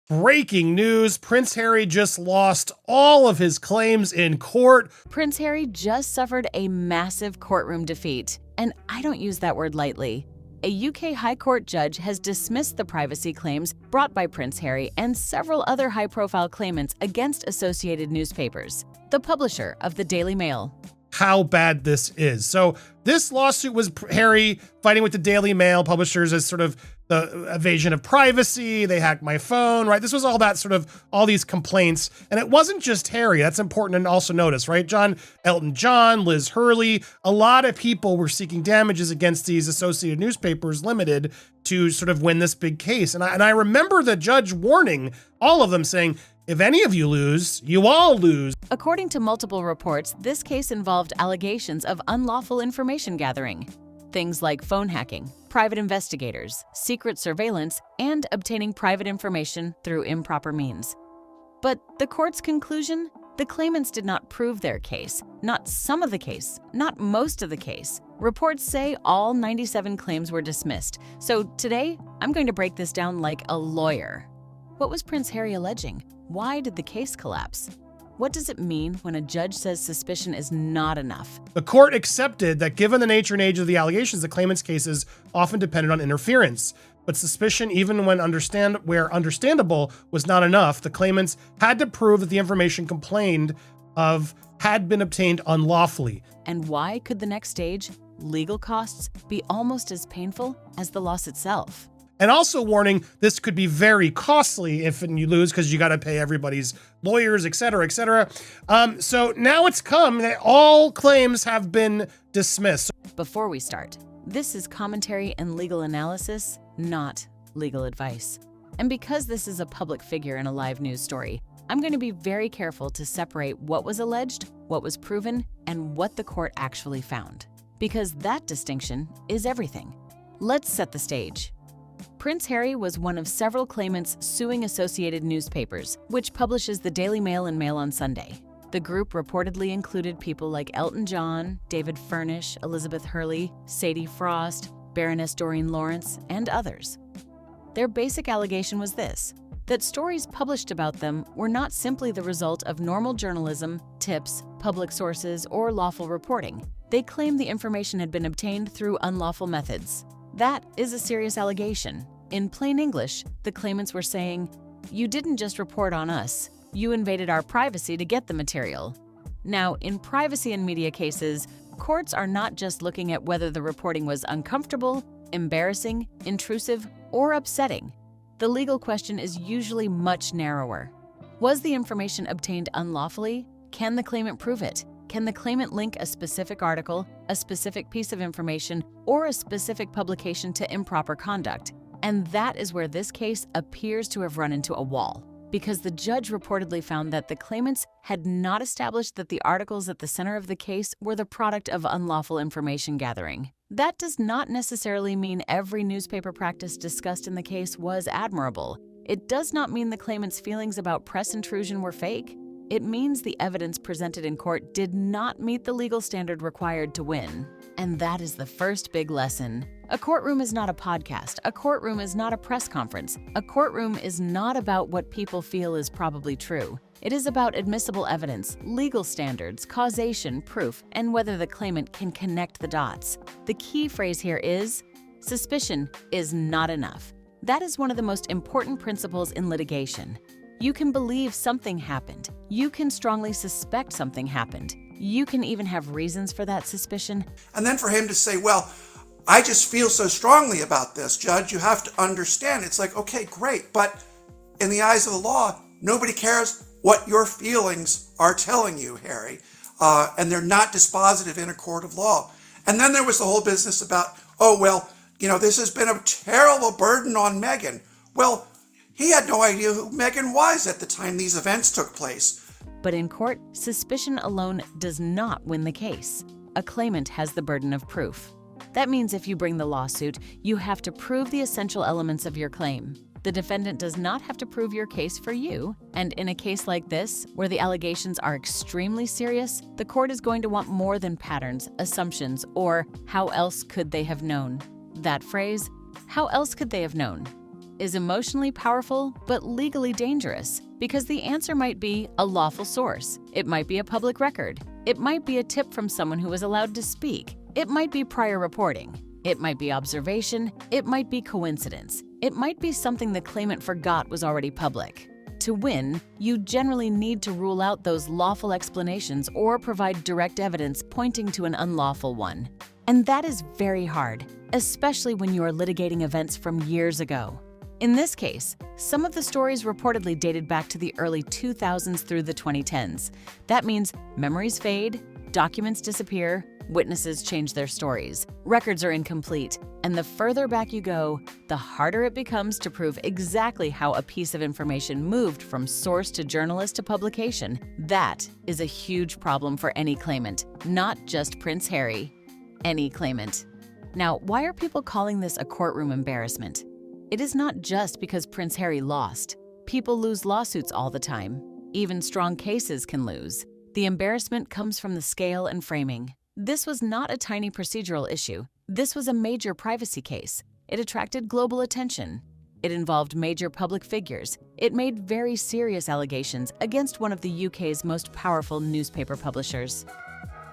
Breaking news, Prince Harry just lost all of his claims in court. Prince Harry just suffered a massive courtroom defeat, and I don't use that word lightly. A UK High Court judge has dismissed the privacy claims brought by Prince Harry and several other high-profile claimants against Associated Newspapers, the publisher of the Daily Mail. How bad this is. So this lawsuit was Harry fighting with the Daily Mail publishers as sort of the evasion of privacy. They hacked my phone, right? This was all that sort of all these complaints. And it wasn't just Harry. That's important to also notice, right? Elton John, Liz Hurley, a lot of people were seeking damages against these Associated Newspapers Limited to sort of win this big case. And I remember the judge warning all of them, saying, if any of you lose, you all lose. According to multiple reports, this case involved allegations of unlawful information gathering. Things like phone hacking, private investigators, secret surveillance, and obtaining private information through improper means. But the court's conclusion? The claimants did not prove their case. Not some of the case, not most of the case. Reports say all 97 claims were dismissed. So today, I'm going to break this down like a lawyer. What was Prince Harry alleging? Why did the case collapse? What does it mean when a judge says suspicion is not enough? The court accepted that given the nature and age of the allegations, the claimant's cases often depended on interference. But suspicion, even when understandable, was not enough. The claimants had to prove that the information complained of had been obtained unlawfully. And why could the next stage, legal costs, be almost as painful as the loss itself? And also warning, this could be very costly if you lose because you got to pay everybody's lawyers, et cetera, et cetera. So now it's come that all claims have been dismissed. Before we start, this is commentary and legal analysis, not legal advice. And because this is a public figure in a live news story, I'm going to be very careful to separate what was alleged, what was proven, and what the court actually found. Because that distinction is everything. Let's set the stage. Prince Harry was one of several claimants suing Associated Newspapers, which publishes the Daily Mail and Mail on Sunday. The group reportedly included people like Elton John, David Furnish, Elizabeth Hurley, Sadie Frost, Baroness Doreen Lawrence, and others. Their basic allegation was this: that stories published about them were not simply the result of normal journalism, tips, public sources, or lawful reporting. They claimed the information had been obtained through unlawful methods. That is a serious allegation. In plain English, the claimants were saying, you didn't just report on us, you invaded our privacy to get the material. Now, in privacy and media cases, courts are not just looking at whether the reporting was uncomfortable, embarrassing, intrusive, or upsetting. The legal question is usually much narrower. Was the information obtained unlawfully? Can the claimant prove it? Can the claimant link a specific article, a specific piece of information, or a specific publication to improper conduct? And that is where this case appears to have run into a wall, because the judge reportedly found that the claimants had not established that the articles at the center of the case were the product of unlawful information gathering. That does not necessarily mean every newspaper practice discussed in the case was admirable. It does not mean the claimants' feelings about press intrusion were fake. It means the evidence presented in court did not meet the legal standard required to win. And that is the first big lesson. A courtroom is not a podcast. A courtroom is not a press conference. A courtroom is not about what people feel is probably true. It is about admissible evidence, legal standards, causation, proof, and whether the claimant can connect the dots. The key phrase here is, suspicion is not enough. That is one of the most important principles in litigation. You can believe something happened. You can strongly suspect something happened. You can even have reasons for that suspicion. And then for him to say, well, I just feel so strongly about this, Judge, you have to understand. It's like, okay, great. But in the eyes of the law, nobody cares what your feelings are telling you, Harry. And they're not dispositive in a court of law. And then there was the whole business about, oh, well, this has been a terrible burden on Meghan. Well, he had no idea who Meghan was at the time these events took place. But in court, suspicion alone does not win the case. A claimant has the burden of proof. That means if you bring the lawsuit, you have to prove the essential elements of your claim. The defendant does not have to prove your case for you, and in a case like this, where the allegations are extremely serious, the court is going to want more than patterns, assumptions, or how else could they have known. That phrase, how else could they have known? is emotionally powerful but legally dangerous because the answer might be a lawful source. It might be a public record. It might be a tip from someone who was allowed to speak. It might be prior reporting. It might be observation. It might be coincidence. It might be something the claimant forgot was already public. To win, you generally need to rule out those lawful explanations or provide direct evidence pointing to an unlawful one. And that is very hard, especially when you are litigating events from years ago. In this case, some of the stories reportedly dated back to the early 2000s through the 2010s. That means memories fade, documents disappear, witnesses change their stories, records are incomplete, and the further back you go, the harder it becomes to prove exactly how a piece of information moved from source to journalist to publication. That is a huge problem for any claimant, not just Prince Harry. Any claimant. Now, why are people calling this a courtroom embarrassment? It is not just because Prince Harry lost. People lose lawsuits all the time. Even strong cases can lose. The embarrassment comes from the scale and framing. This was not a tiny procedural issue. This was a major privacy case. It attracted global attention. It involved major public figures. It made very serious allegations against one of the UK's most powerful newspaper publishers.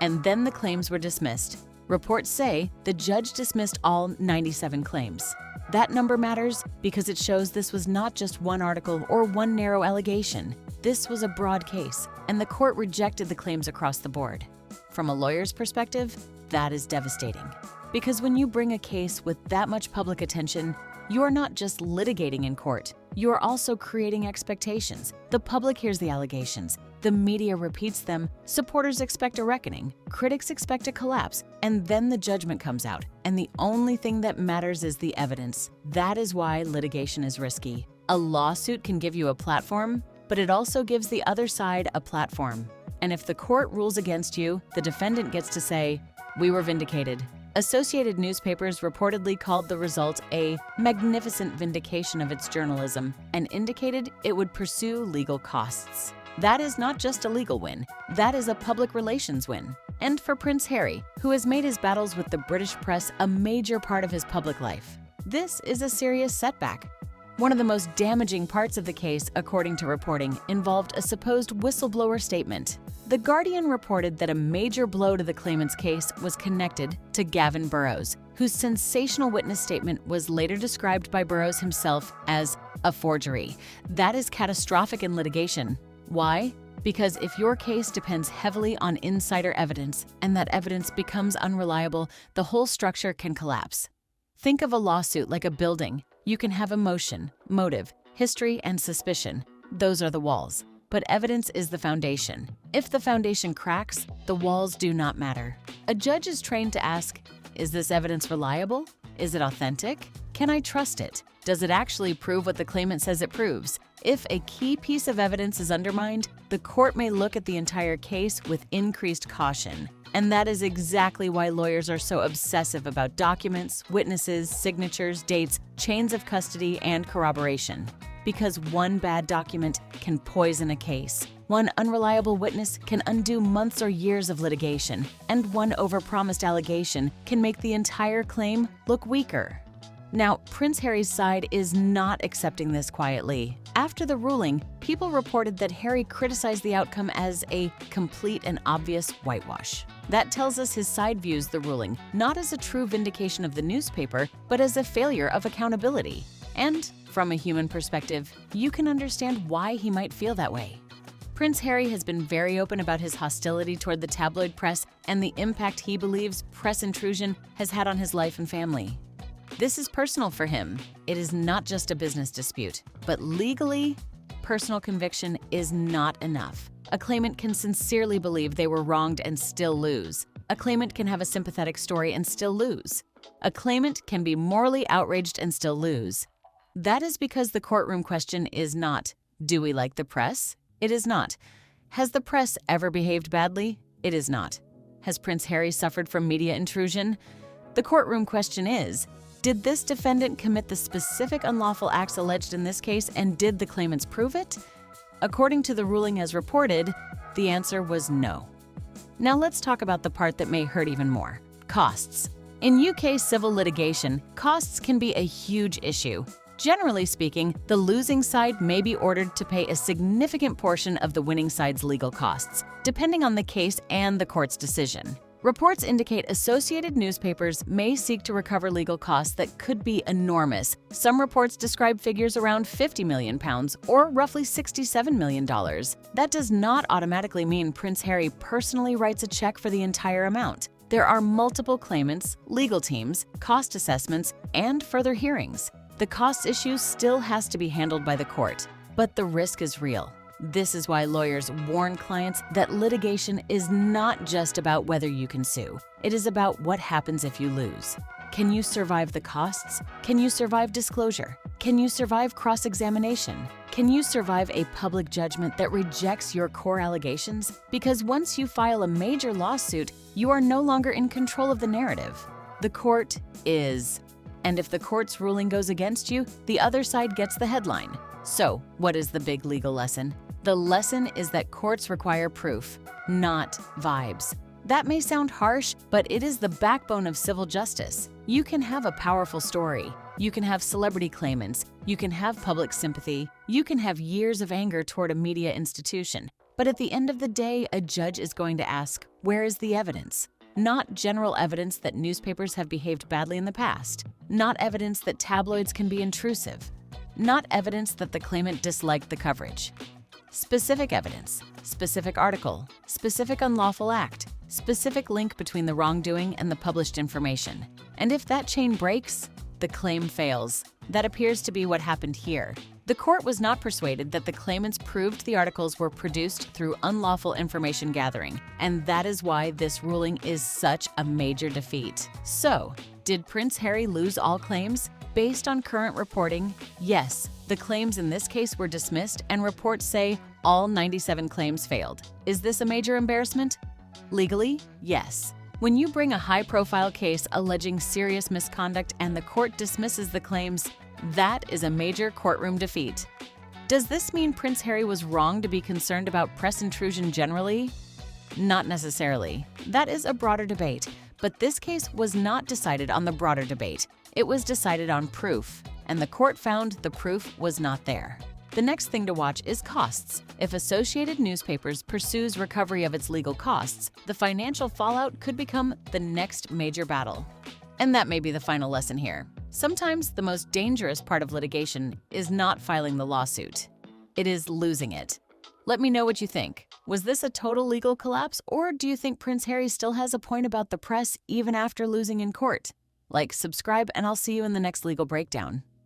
And then the claims were dismissed. Reports say the judge dismissed all 97 claims. That number matters because it shows this was not just one article or one narrow allegation. This was a broad case, and the court rejected the claims across the board. From a lawyer's perspective, that is devastating. Because when you bring a case with that much public attention, you are not just litigating in court, you are also creating expectations. The public hears the allegations, the media repeats them, supporters expect a reckoning, critics expect a collapse, and then the judgment comes out, and the only thing that matters is the evidence. That is why litigation is risky. A lawsuit can give you a platform, but it also gives the other side a platform. And if the court rules against you, the defendant gets to say, "We were vindicated." Associated newspapers reportedly called the result a magnificent vindication of its journalism and indicated it would pursue legal costs. That is not just a legal win, that is a public relations win. And for Prince Harry, who has made his battles with the British press a major part of his public life, this is a serious setback. One of the most damaging parts of the case, according to reporting, involved a supposed whistleblower statement. The Guardian reported that a major blow to the claimant's case was connected to Gavin Burrows, whose sensational witness statement was later described by Burrows himself as a forgery. That is catastrophic in litigation. Why? Because if your case depends heavily on insider evidence and that evidence becomes unreliable, the whole structure can collapse. Think of a lawsuit like a building. You can have emotion, motive, history, and suspicion. Those are the walls. But evidence is the foundation. If the foundation cracks, the walls do not matter. A judge is trained to ask, is this evidence reliable? Is it authentic? Can I trust it? Does it actually prove what the claimant says it proves? If a key piece of evidence is undermined, the court may look at the entire case with increased caution. And that is exactly why lawyers are so obsessive about documents, witnesses, signatures, dates, chains of custody, and corroboration. Because one bad document can poison a case. One unreliable witness can undo months or years of litigation. And one overpromised allegation can make the entire claim look weaker. Now, Prince Harry's side is not accepting this quietly. After the ruling, people reported that Harry criticized the outcome as a complete and obvious whitewash. That tells us his side views the ruling not as a true vindication of the newspaper, but as a failure of accountability. And from a human perspective, you can understand why he might feel that way. Prince Harry has been very open about his hostility toward the tabloid press and the impact he believes press intrusion has had on his life and family. This is personal for him. It is not just a business dispute, but legally, personal conviction is not enough. A claimant can sincerely believe they were wronged and still lose. A claimant can have a sympathetic story and still lose. A claimant can be morally outraged and still lose. That is because the courtroom question is not, do we like the press? It is not. Has the press ever behaved badly? It is not. Has Prince Harry suffered from media intrusion? The courtroom question is, did this defendant commit the specific unlawful acts alleged in this case, and did the claimants prove it? According to the ruling as reported, the answer was no. Now let's talk about the part that may hurt even more: costs. In UK civil litigation, costs can be a huge issue. Generally speaking, the losing side may be ordered to pay a significant portion of the winning side's legal costs, depending on the case and the court's decision. Reports indicate associated newspapers may seek to recover legal costs that could be enormous. Some reports describe figures around £50 million or roughly $67 million. That does not automatically mean Prince Harry personally writes a check for the entire amount. There are multiple claimants, legal teams, cost assessments, and further hearings. The cost issue still has to be handled by the court, but the risk is real. This is why lawyers warn clients that litigation is not just about whether you can sue. It is about what happens if you lose. Can you survive the costs? Can you survive disclosure? Can you survive cross-examination? Can you survive a public judgment that rejects your core allegations? Because once you file a major lawsuit, you are no longer in control of the narrative. The court is. And if the court's ruling goes against you, the other side gets the headline. So, what is the big legal lesson? The lesson is that courts require proof, not vibes. That may sound harsh, but it is the backbone of civil justice. You can have a powerful story. You can have celebrity claimants. You can have public sympathy. You can have years of anger toward a media institution. But at the end of the day, a judge is going to ask, where is the evidence? Not general evidence that newspapers have behaved badly in the past. Not evidence that tabloids can be intrusive. Not evidence that the claimant disliked the coverage. Specific evidence, specific article, specific unlawful act, specific link between the wrongdoing and the published information. And if that chain breaks, the claim fails. That appears to be what happened here. The court was not persuaded that the claimants proved the articles were produced through unlawful information gathering, and that is why this ruling is such a major defeat. So, did Prince Harry lose all claims? Based on current reporting, yes, the claims in this case were dismissed and reports say all 97 claims failed. Is this a major embarrassment? Legally, yes. When you bring a high-profile case alleging serious misconduct and the court dismisses the claims, that is a major courtroom defeat. Does this mean Prince Harry was wrong to be concerned about press intrusion generally? Not necessarily. That is a broader debate. But this case was not decided on the broader debate. It was decided on proof, and the court found the proof was not there. The next thing to watch is costs. If Associated Newspapers pursues recovery of its legal costs, the financial fallout could become the next major battle. And that may be the final lesson here. Sometimes the most dangerous part of litigation is not filing the lawsuit. It is losing it. Let me know what you think. Was this a total legal collapse, or do you think Prince Harry still has a point about the press even after losing in court? Like, subscribe, and I'll see you in the next legal breakdown.